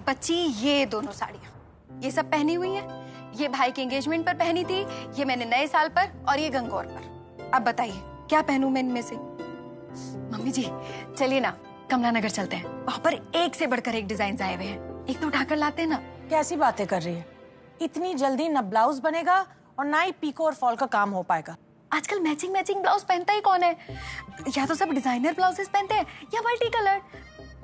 बच्ची ये दोनों साड़ियाँ, ये सब पहनी हुई हैं। ये भाई के एंगेजमेंट पर पहनी थी, ये मैंने नए साल पर, और ये गंगौर पर। अब बताइए क्या पहनूं मैं इनमें से? मम्मी जी चलिए ना, कमला नगर चलते हैं। वहां पर एक से बढ़कर एक डिजाइन आए हुए हैं, एक तो उठाकर लाते हैं ना। कैसी बातें कर रही है? इतनी जल्दी न ब्लाउज बनेगा और ना ही पीको और फॉल का काम हो पाएगा। आजकल मैचिंग ब्लाउज पहनता ही कौन है? या तो सब डिजाइनर ब्लाउजेस पहनते हैं या मल्टी कलर।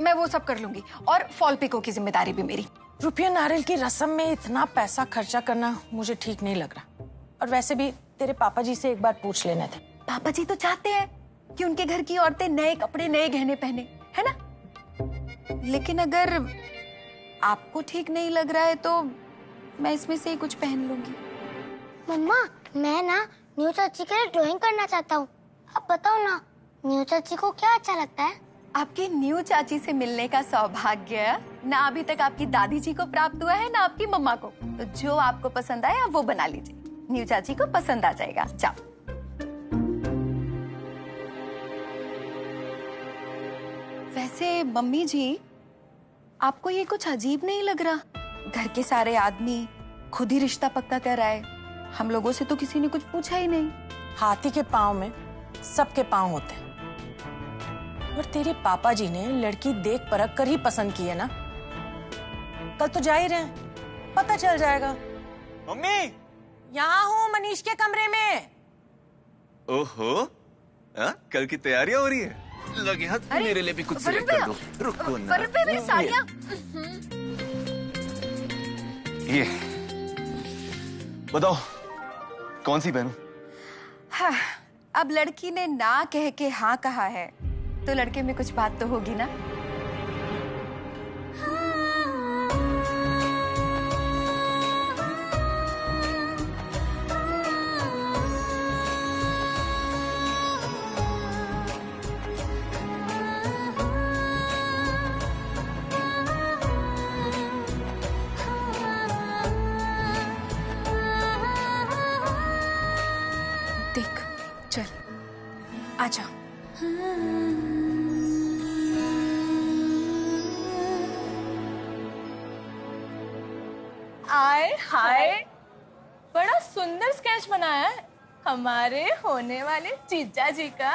मैं वो सब कर लूंगी, और फॉल पिको की जिम्मेदारी भी मेरी। रुपया नारियल की रस्म में इतना पैसा खर्चा करना मुझे ठीक नहीं लग रहा। और वैसे भी तेरे पापा जी से एक बार पूछ लेना था। पापा जी तो चाहते हैं कि उनके घर की औरतें नए कपड़े नए गहने पहने, है ना? लेकिन अगर आपको ठीक नहीं लग रहा है तो मैं इसमें से ही कुछ पहन लूंगी। मम्मा, मैं ना न्यू चाची के लिए ड्राइंग करना चाहता हूँ। अब बताओ ना, न्यू चाची को क्या अच्छा लगता है? आपकी न्यू चाची से मिलने का सौभाग्य ना अभी तक आपकी दादी जी को प्राप्त हुआ है, ना आपकी मम्मा को। तो जो आपको पसंद आए आप वो बना लीजिए, न्यू चाची को पसंद आ जाएगा। जाओ। वैसे मम्मी जी, आपको ये कुछ अजीब नहीं लग रहा? घर के सारे आदमी खुद ही रिश्ता पक्का कर रहा है, हम लोगों से तो किसी ने कुछ पूछा ही नहीं। हाथी के पाँव में सबके पाँव होते हैं, और तेरे पापा जी ने लड़की देख परख कर ही पसंद की है ना। कल तो जा ही रहे हैं, पता चल जाएगा। मम्मी, यहाँ हूँ मनीष के कमरे में। ओहो, कल की तैयारियां हो रही है। लगे हाथ मेरे लिए भी कुछ सिलेक्ट कर दो। रुको ना। मेरी साड़ियाँ। ये बताओ कौन सी पहनूं? हाँ, अब लड़की ने ना कह के हाँ कहा है तो लड़के में कुछ बात तो होगी ना। देख, चल आजा। आय हाय, बड़ा सुंदर स्केच बनाया है हमारे होने वाले जीजा जी का।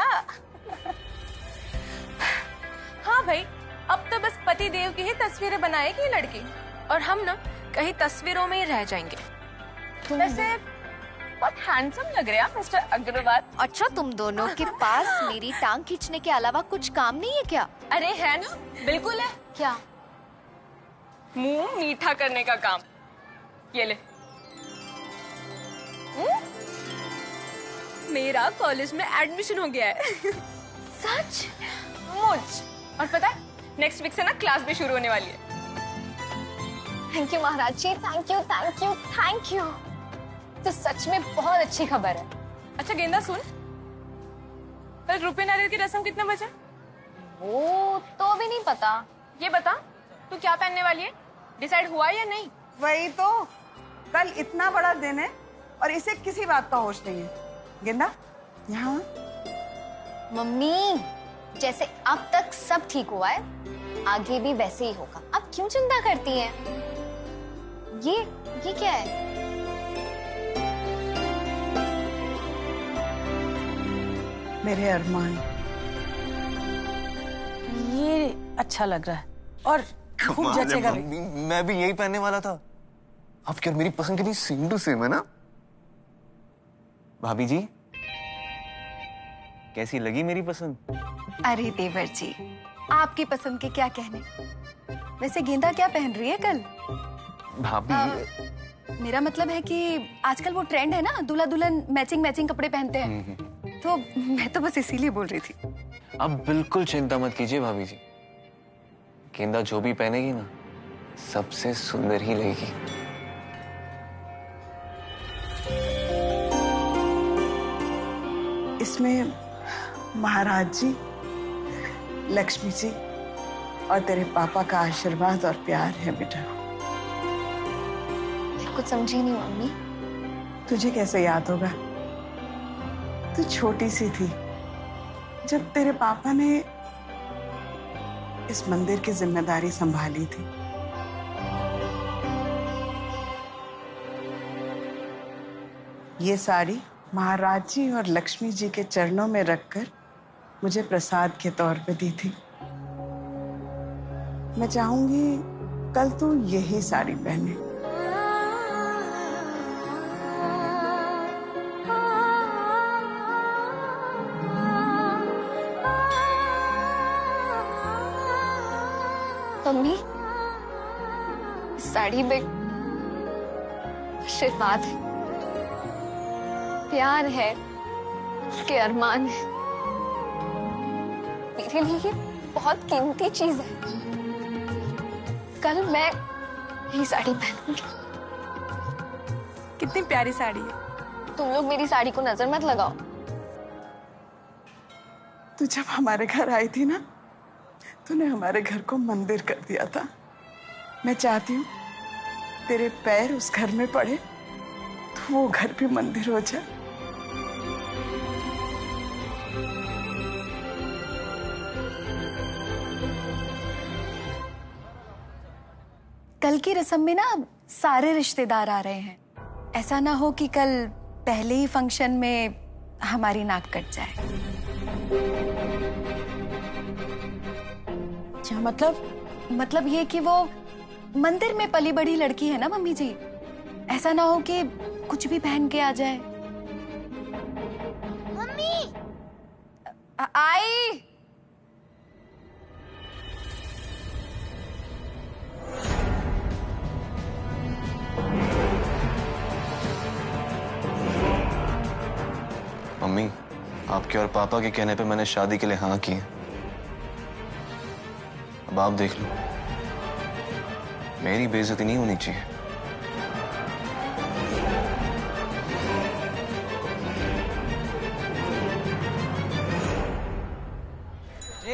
हाँ भाई, अब तो बस पति देव की ही तस्वीरें बनाएगी लड़की, और हम ना कहीं तस्वीरों में ही रह जाएंगे। वैसे बहुत हैंडसम लग रहे हैं मिस्टर अग्रवाल। अच्छा, तुम दोनों के पास मेरी टांग खींचने के अलावा कुछ काम नहीं है क्या? अरे है ना, बिल्कुल है। क्या? मुंह मीठा करने का काम। ये ले। मेरा कॉलेज में एडमिशन हो गया है। सच? मुझ। और पता है, नेक्स्ट वीक से ना क्लास भी शुरू होने वाली है। Thank you Maharaj ji, thank you thank you thank you. तो सच में बहुत अच्छी खबर है। अच्छा गेंदा सुन, कल रुपये नारियल की रस्म कितने बजे? वो तो अभी नहीं पता। ये बता, तू क्या पहनने वाली है? डिसाइड हुआ या नहीं? वही तो, कल इतना बड़ा दिन है और इसे किसी बात का होश नहीं है। गेंदा, यहाँ मम्मी, जैसे अब तक सब ठीक हुआ है, आगे भी वैसे ही होगा। अब क्यों चिंता करती हैं? ये क्या है? मेरे अरमान। ये अच्छा लग रहा है और खूब कमाल है जचेगा भी। मम्मी, मैं भी यही पहनने वाला था। आपकी और मेरी पसंद कितनी सेम टू सेम है ना। भाभी जी, कैसी लगी मेरी पसंद? अरे देवर जी, आपकी पसंद के क्या कहने। वैसे गेंदा क्या पहन रही है कल? भाभी, मेरा मतलब है कि आजकल वो ट्रेंड है ना, दूल्हा दुल्हन मैचिंग कपड़े पहनते हैं। तो मैं तो बस इसीलिए बोल रही थी। आप बिल्कुल चिंता मत कीजिए भाभी जी, गेंदा जो भी पहनेगी ना सबसे सुंदर ही लगेगी। इसमें महाराज जी, लक्ष्मी जी और तेरे पापा का आशीर्वाद और प्यार है बेटा। मैं कुछ समझी नहीं मम्मी। तुझे कैसे याद होगा? तू छोटी सी थी जब तेरे पापा ने इस मंदिर की जिम्मेदारी संभाली थी। ये साड़ी महाराज जी और लक्ष्मी जी के चरणों में रखकर मुझे प्रसाद के तौर पे दी थी। मैं चाहूंगी कल तू यही साड़ी पहने। मम्मी, साड़ी में आशीर्वाद है, प्यार है, के अरमान है। मेरे लिए ये बहुत कीमती चीज है। कल मैं ये साड़ी पहनूंगी। कितनी प्यारी साड़ी है। तुम लोग मेरी साड़ी को नजर मत लगाओ। तू जब हमारे घर आई थी ना, तूने हमारे घर को मंदिर कर दिया था। मैं चाहती हूँ तेरे पैर उस घर में पड़े तो वो घर भी मंदिर हो जाए। कल की रस्म में ना सारे रिश्तेदार आ रहे हैं। ऐसा ना हो कि कल पहले ही फंक्शन में हमारी नाक कट जाए। क्या मतलब? मतलब ये कि वो मंदिर में पली बड़ी लड़की है ना मम्मी जी। ऐसा ना हो कि कुछ भी पहन के आ जाए। मम्मी, आई। मम्मी, आपके और पापा के कहने पे मैंने शादी के लिए हाँ की है। अब आप देख लो, मेरी बेइज्जती नहीं होनी चाहिए।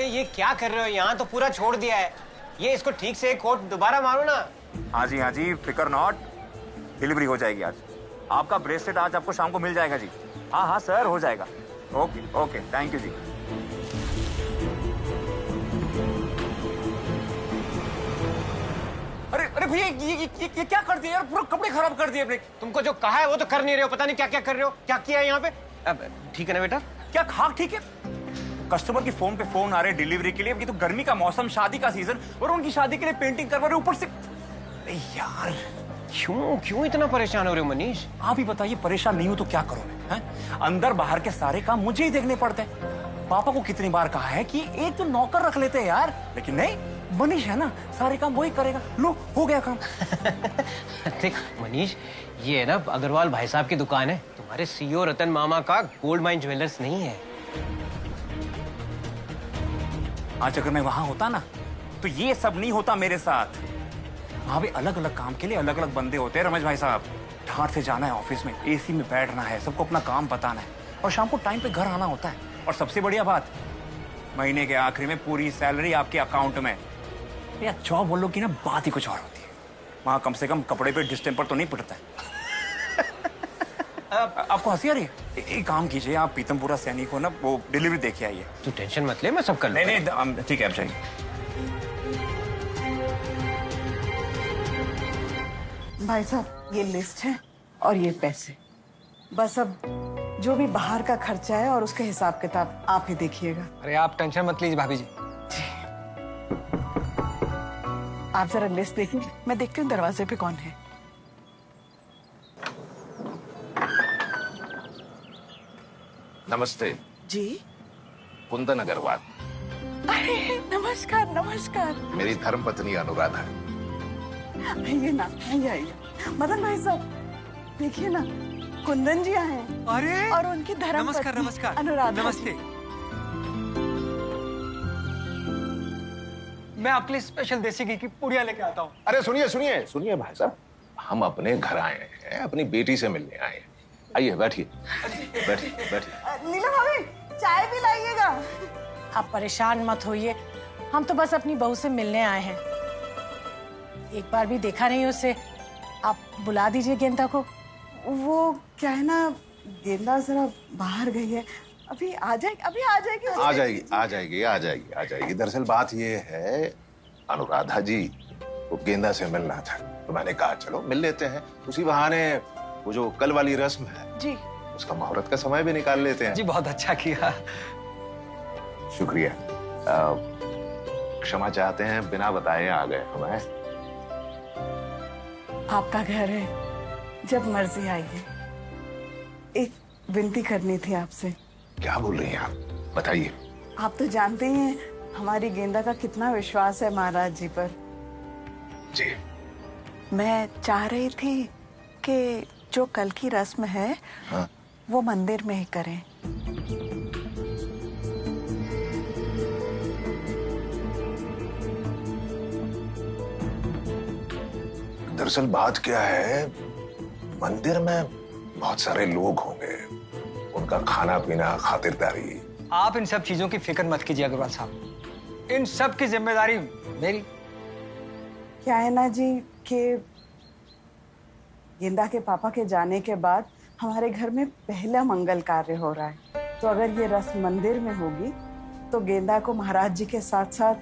ये क्या कर रहे हो? यहाँ तो पूरा छोड़ दिया है। ये इसको ठीक से एक कोट दोबारा मारो ना। हाँ जी, फिकर नॉट, डिलीवरी हो जाएगी आज। आपका ब्रेसलेट आज आपको शाम को मिल जाएगा जी। हाँ सर, हो जाएगा। ओके, थैंक यू जी। अरे भैया, ये क्या कर दिया यार? पूरा कपड़े खराब कर दिए अपने। तुमको जो कहा है वो तो कर नहीं रहे हो। पता नहीं क्या क्या कर रहे हो। क्या किया है यहाँ पे? अब ठीक है ना बेटा? क्या हाँ ठीक है? कस्टमर की फोन पे फोन आ रहे डिलीवरी के लिए। ये तो गर्मी का मौसम, शादी का सीजन, और उनकी शादी के लिए पेंटिंग करवा रहे ऊपर से। अरे यार, क्यों इतना परेशान हो रहे हो मनीष? आप ही बताइए, परेशान नहीं हो तो क्या करो मैं? अंदर बाहर के सारे काम मुझे ही देखने पड़ते हैं। पापा को कितनी बार कहा है कि एक तो नौकर रख लेते हैं यार, लेकिन नहीं, मनीष है ना, सारे काम वही करेगा। लो, हो गया काम। देख मनीष, ये है ना अग्रवाल भाई साहब की दुकान है। तुम्हारे सीईओ रतन मामा का गोल्ड माइन ज्वेलर्स नहीं है। आज अगर मैं वहां होता ना तो ये सब नहीं होता मेरे साथ। वहां भी अलग अलग काम के लिए अलग अलग बंदे होते हैं रमेश भाई साहब। ठाठ से जाना है ऑफिस में, एसी में बैठना है, सबको अपना काम बताना है, और शाम को टाइम पे घर आना होता है। और सबसे बढ़िया बात, महीने के आखिरी में पूरी सैलरी आपके अकाउंट में। यार जॉब वालों की ना बात ही कुछ और होती है। वहां कम से कम कपड़े पे डिस्टेंपर तो नहीं पड़ता है। आपको हंसी आ रही है? एक काम कीजिए, आप पीतमपुरा सैनिक हो ना, वो डिलीवरी देके आइए। तू टेंशन मत ले, मैं सब कर लूंगा। नहीं, ठीक है, आप जाइए। भाई साहब, ये लिस्ट है और ये पैसे। बस अब जो भी बाहर का खर्चा है और उसके हिसाब किताब आप ही देखिएगा। अरे आप टेंशन मत लीजिए भाभी जी। आप जरा लिस्ट देखिए, मैं देखती हूँ दरवाजे पे कौन है। नमस्ते जी। कुंदन अग्रवाल। अरे नमस्कार। मेरी धर्मपत्नी अनुराधा। आइए ना, आइए। मदन भाई साहब, देखिए ना, कुंदन जी आए हैं। अरे और उनकी धर्मपत्नी नमस्कार। अनुराधा। नमस्ते। मैं आपके लिए स्पेशल देसी घी की पुड़िया लेके आता हूँ। अरे सुनिए भाई साहब, हम अपने घर आए हैं, अपनी बेटी से मिलने आए हैं। आइए, बैठिए। नीलम भाभी, चाय भी लाइएगा। आप परेशान मत होइए, हम तो बस अपनी बहू से मिलने आए हैं। एक बार भी देखा नहीं उसे, आप बुला दीजिए गेंदा को। वो क्या है ना, गेंदा जरा बाहर गई है, अभी आ जाएगी। आ जाएगी। दरअसल बात ये है, अनुराधा जी को गेंदा से मिलना था, तो मैंने कहा चलो मिल लेते हैं। उसी बहाने वो जो कल वाली रस्म है जी, उसका मुहूर्त का समय भी निकाल लेते हैं। जी बहुत अच्छा किया। शुक्रिया। क्षमा चाहते हैं, बिना बताए आ गए हमें। आपका घर है, जब मर्जी आइए। एक विनती करनी थी आपसे। क्या बोल रही हैं आप, बताइए। आप तो जानते ही हैं हमारी गेंदा का कितना विश्वास है महाराज जी पर। जी। मैं चाह रही थी कि जो कल की रस्म है, हाँ? वो मंदिर में ही करें। दरअसल बात क्या है, मंदिर में बहुत सारे लोग होंगे, उनका खाना पीना, खातिरदारी। आप इन सब चीजों की फिक्र मत कीजिए अग्रवाल साहब, इन सब की जिम्मेदारी मेरी। क्या है ना जी कि गेंदा के पापा के जाने के बाद हमारे घर में पहला मंगल कार्य हो रहा है, तो अगर ये रस्म मंदिर में होगी तो गेंदा को महाराज जी के साथ साथ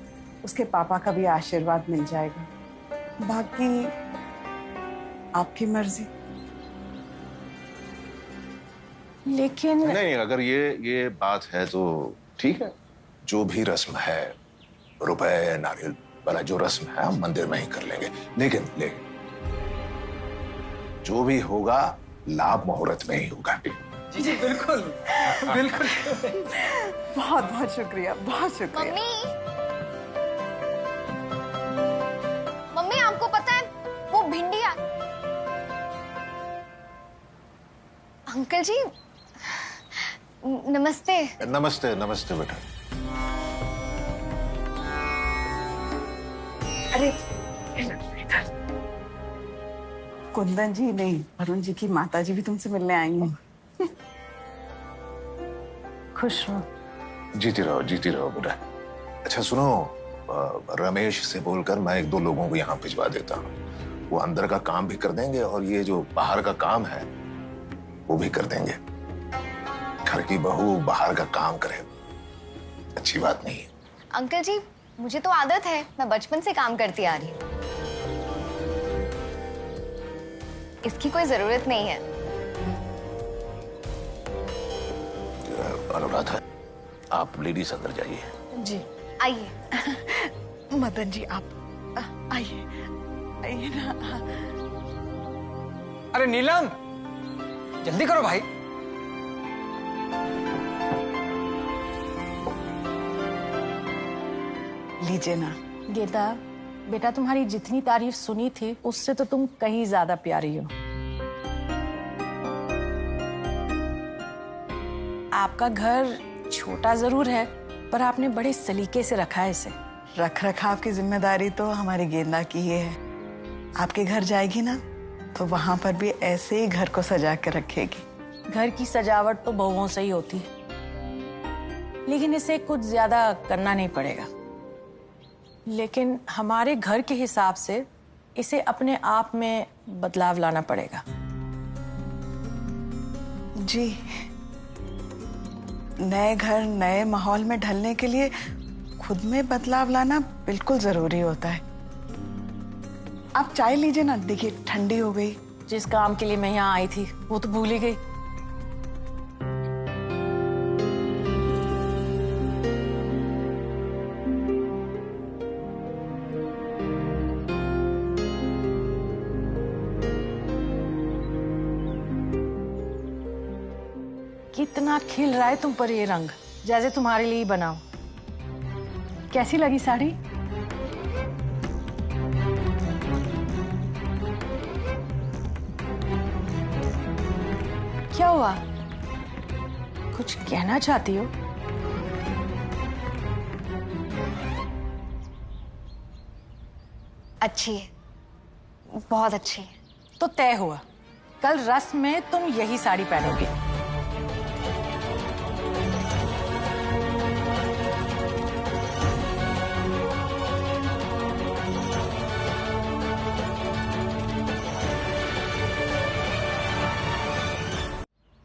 उसके पापा का भी आशीर्वाद मिल जाएगा। बाकी आपकी मर्जी। लेकिन नहीं, अगर ये बात है तो ठीक है। जो भी रस्म है, रुपए नारियल वाला जो रस्म है हम मंदिर में ही कर लेंगे। लेकिन जो भी होगा लाभ मुहूर्त में ही होगा। जी जी बिल्कुल बिल्कुल। बहुत बहुत शुक्रिया, बहुत शुक्रिया। मम्मी आपको पता है वो भिंडिया। अंकल जी नमस्ते। नमस्ते नमस्ते बेटा। अरे कुंदन जी नहीं, वरुण जी की माता जी भी तुमसे मिलने आई हैं। खुश हो। जीती रहो बेटा। अच्छा सुनो, रमेश से बोलकर मैं 1-2 लोगों को यहाँ भिजवा देता हूँ। वो अंदर का काम भी कर देंगे और ये जो बाहर का काम है वो भी कर देंगे। घर की बहू बाहर का काम करे, अच्छी बात नहीं है। अंकल जी मुझे तो आदत है, मैं बचपन से काम करती आ रही हूँ, इसकी कोई जरूरत नहीं है। अनुराधा, आप लेडीज अंदर जाइए। जी आइए। मदन जी आप आइए ना। अरे नीलम जल्दी करो भाई। लीजिए ना। गेंदा बेटा, तुम्हारी जितनी तारीफ सुनी थी उससे तो तुम कहीं ज्यादा प्यारी हो। आपका घर छोटा जरूर है पर आपने बड़े सलीके से रखा है इसे। रख रखाव की जिम्मेदारी तो हमारी गेंदा की ही है। आपके घर जाएगी ना तो वहां पर भी ऐसे ही घर को सजा के रखेगी। घर की सजावट तो बहुओं से ही होती है, लेकिन इसे कुछ ज्यादा करना नहीं पड़ेगा। लेकिन हमारे घर के हिसाब से इसे अपने आप में बदलाव लाना पड़ेगा। जी, नए घर नए माहौल में ढलने के लिए खुद में बदलाव लाना बिल्कुल जरूरी होता है। आप चाय लीजिए ना, देखिए ठंडी हो गई। जिस काम के लिए मैं यहाँ आई थी वो तो भूल ही गई। कितना खिल रहा है तुम पर ये रंग, जैसे तुम्हारे लिए ही बनाओ। कैसी लगी साड़ी? क्या हुआ, कुछ कहना चाहती हो? अच्छी है, बहुत अच्छी है। तो तय हुआ, कल रस्म में तुम यही साड़ी पहनोगी।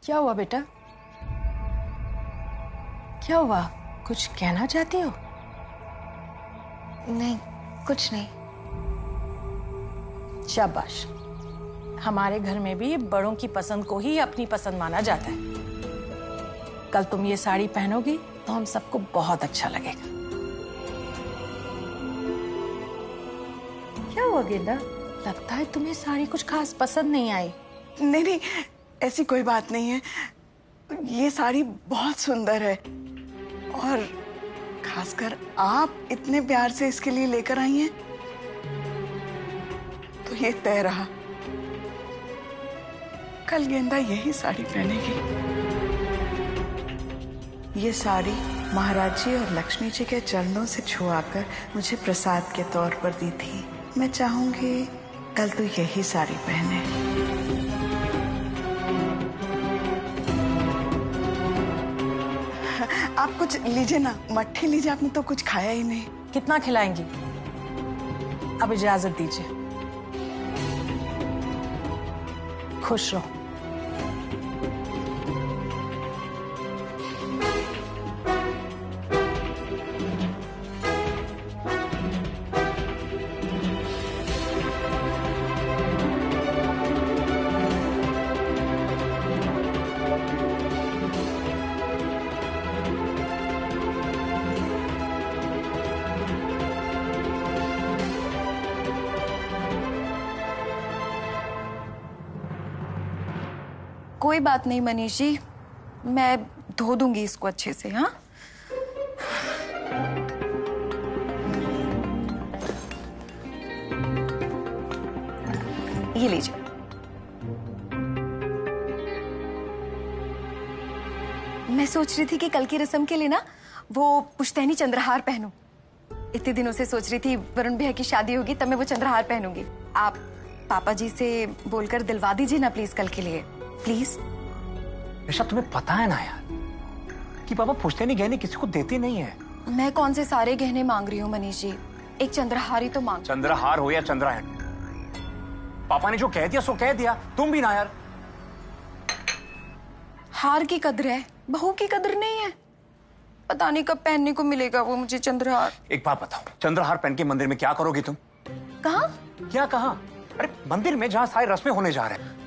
क्या हुआ बेटा, क्या हुआ, कुछ कहना चाहती हो? नहीं, कुछ नहीं। शाबाश, हमारे घर में भी बड़ों की पसंद को ही अपनी पसंद माना जाता है। कल तुम ये साड़ी पहनोगी तो हम सबको बहुत अच्छा लगेगा। क्या हुआ गेंदा? लगता है तुम्हें साड़ी कुछ खास पसंद नहीं आई। नहीं नहीं, ऐसी कोई बात नहीं है। ये साड़ी बहुत सुंदर है और खासकर आप इतने प्यार से इसके लिए लेकर आई हैं, तो ये तय रहा, कल गेंदा यही साड़ी पहनेगी। ये साड़ी महाराज जी और लक्ष्मी जी के चरणों से छुआकर मुझे प्रसाद के तौर पर दी थी। मैं चाहूंगी कल तो यही साड़ी पहने। आप कुछ लीजिए ना, मट्ठी लीजिए, आपने तो कुछ खाया ही नहीं। कितना खिलाएंगी? अब इजाजत दीजिए। खुश रहो। कोई बात नहीं मनीष जी, मैं धो दूंगी इसको अच्छे से। हाँ, ये लीजिए। मैं सोच रही थी कि कल की रस्म के लिए ना वो पुश्तैनी चंद्रहार पहनूं। इतने दिनों से सोच रही थी वरुण भैया की शादी होगी तब मैं वो चंद्रहार पहनूंगी। आप पापा जी से बोलकर दिलवा दीजिए ना प्लीज, कल के लिए प्लीज। ऋषभ, तुम्हें पता है ना यार कि पापा पुश्तैनी गहने किसी को देते नहीं है। मैं कौन से सारे गहने मांग रही हूँ मनीष जी, एक चंद्रहार ही तो मांग। चंद्रहार हो या चंद्रायण, पापा ने जो कह दिया सो कह दिया। तुम भी ना यार। हार की कदर है, बहू की कदर नहीं है। पता नहीं कब पहनने को मिलेगा वो मुझे चंद्रहार। एक बात बताओ, चंद्रहार पहन के मंदिर में क्या करोगी तुम? कहाँ? क्या कहाँ? अरे मंदिर में जहाँ सारी रस्में होने जा रहे हैं।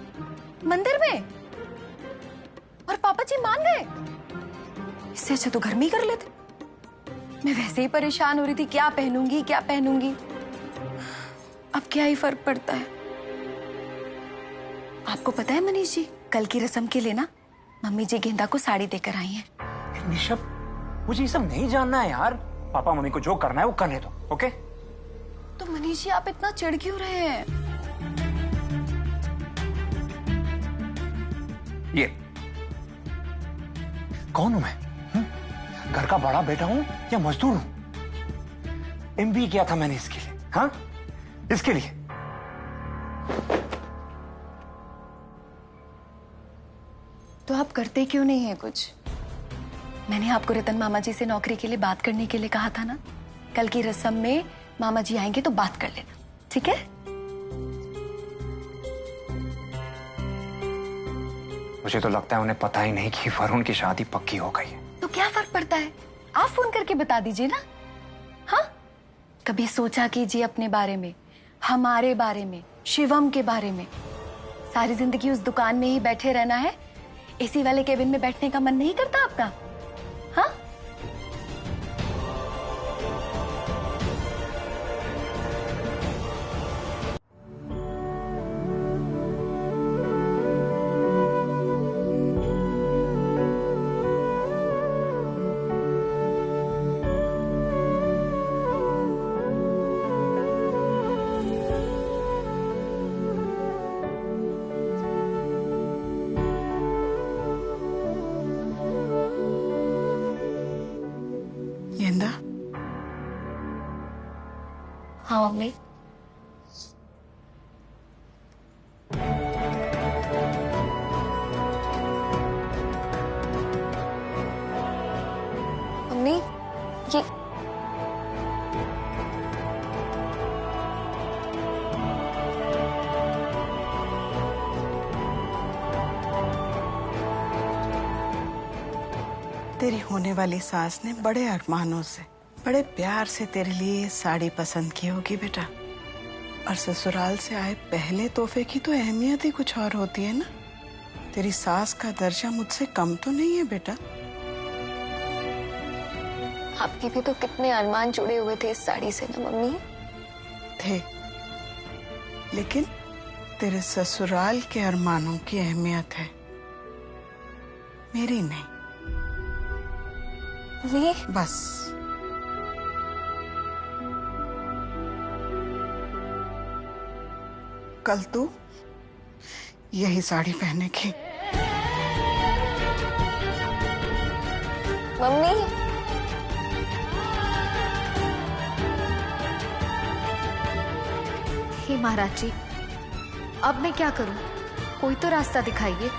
मंदिर में? और पापा जी मान गए? इससे अच्छा तो घर में ही कर लेते। मैं वैसे ही परेशान हो रही थी, क्या पहनूंगी क्या पहनूंगी। अब क्या ही फर्क पड़ता है। आपको पता है मनीष जी, कल की रस्म के लिए ना मम्मी जी गेंदा को साड़ी देकर आई हैं। ऋषभ, मुझे ये सब नहीं जानना है यार। पापा मम्मी को जो करना है वो करने दो, ओके? तो मनीष जी आप इतना चिढ़ क्यों रहे हैं? ये कौन हूं मैं? घर का बड़ा बेटा हूं या मजदूर हूं? MBA किया था मैंने इसके लिए। हाँ, इसके लिए। तो आप करते क्यों नहीं है कुछ? मैंने आपको रतन मामा जी से नौकरी के लिए बात करने के लिए कहा था ना। कल की रस्म में मामा जी आएंगे तो बात कर लेना, ठीक है? मुझे तो लगता है उन्हें पता ही नहीं कि वरुण की शादी पक्की हो गई है। तो क्या फर्क पड़ता है, आप फोन करके बता दीजिए ना। हाँ, कभी सोचा कीजिए अपने बारे में, हमारे बारे में, शिवम के बारे में। सारी जिंदगी उस दुकान में ही बैठे रहना है? एसी वाले केबिन में बैठने का मन नहीं करता आपका? हाँ? गेंदा? हाँ मम्मी। मम्मी ये तेरी होने वाली सास ने बड़े अरमानों से, बड़े प्यार से तेरे लिए ये साड़ी पसंद की होगी बेटा। और ससुराल से आए पहले तोहफे की तो अहमियत ही कुछ और होती है ना। तेरी सास का दर्जा मुझसे कम तो नहीं है बेटा। आपके भी तो कितने अरमान जुड़े हुए थे इस साड़ी से ना मम्मी। थे, लेकिन तेरे ससुराल के अरमानों की अहमियत है, मेरी नहीं। बस कल तू यही साड़ी पहनेगी। मम्मी हे महाराज जी, अब मैं क्या करूं? कोई तो रास्ता दिखाइए।